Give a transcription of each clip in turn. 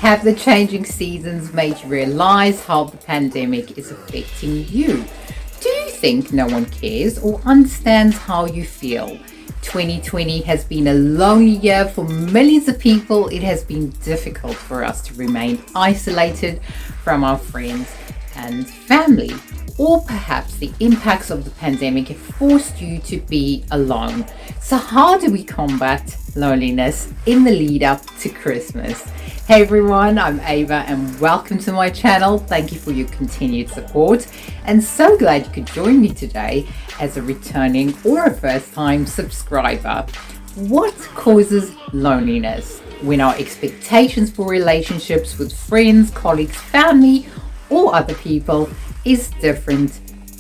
Have the changing seasons made you realize how the pandemic is affecting you? Do you think no one cares or understands how you feel? 2020 has been a lonely year for millions of people. It has been difficult for us to remain isolated from our friends and family. Or perhaps the impacts of the pandemic have forced you to be alone. So how do we combat loneliness in the lead up to Christmas? Hey everyone, I'm Ava and welcome to my channel. Thank you for your continued support and so glad you could join me today as a returning or a first time subscriber. What causes loneliness? When our expectations for relationships with friends, colleagues, family or other people is different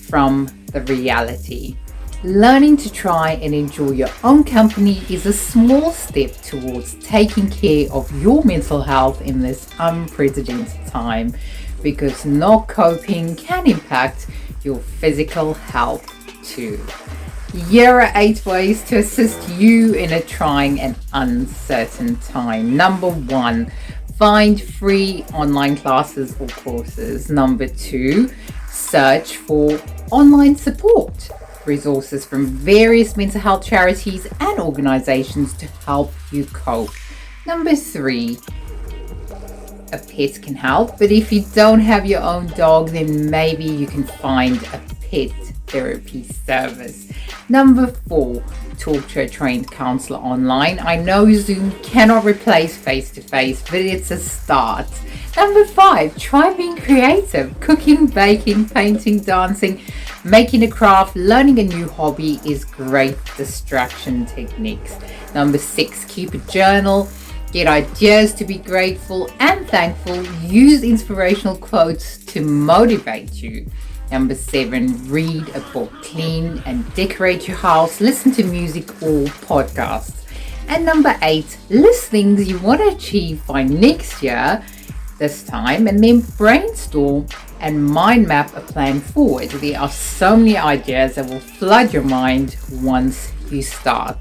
from the reality. Learning to try and enjoy your own company is a small step towards taking care of your mental health in this unprecedented time, because not coping can impact your physical health too. Here are 8 ways to assist you in a trying and uncertain time. Number 1, find free online classes or courses. Number 2, search for online support. Resources from various mental health charities and organizations to help you cope. Number 3, a pet can help, but if you don't have your own dog, then maybe you can find a pet therapy service. Number 4, talk to a trained counsellor online. I know Zoom cannot replace face-to-face, but it's a start. Number 5, try being creative. Cooking, baking, painting, dancing, making a craft, learning a new hobby is great distraction techniques. Number 6, keep a journal. Get ideas to be grateful and thankful. Use inspirational quotes to motivate you. Number 7, read a book, clean and decorate your house, listen to music or podcasts. And number 8, list things you want to achieve by next year this time, and then brainstorm and mind map a plan forward. There are so many ideas that will flood your mind once you start.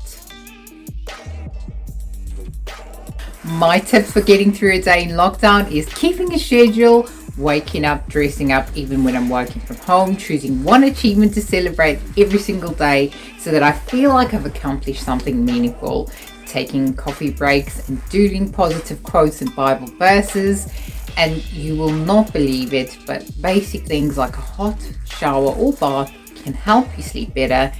My tip for getting through a day in lockdown is keeping a schedule, waking up, dressing up even when I'm working from home, choosing one achievement to celebrate every single day so that I feel like I've accomplished something meaningful, taking coffee breaks and doodling positive quotes and Bible verses. And you will not believe it, but basic things like a hot shower or bath can help you sleep better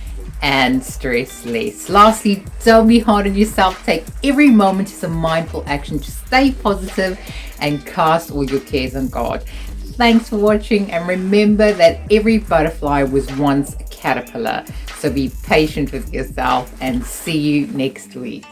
and stress less. Lastly, don't be hard on yourself. Take every moment as a mindful action to stay positive and cast all your cares on God. Thanks for watching, and remember that every butterfly was once a caterpillar. So be patient with yourself and see you next week.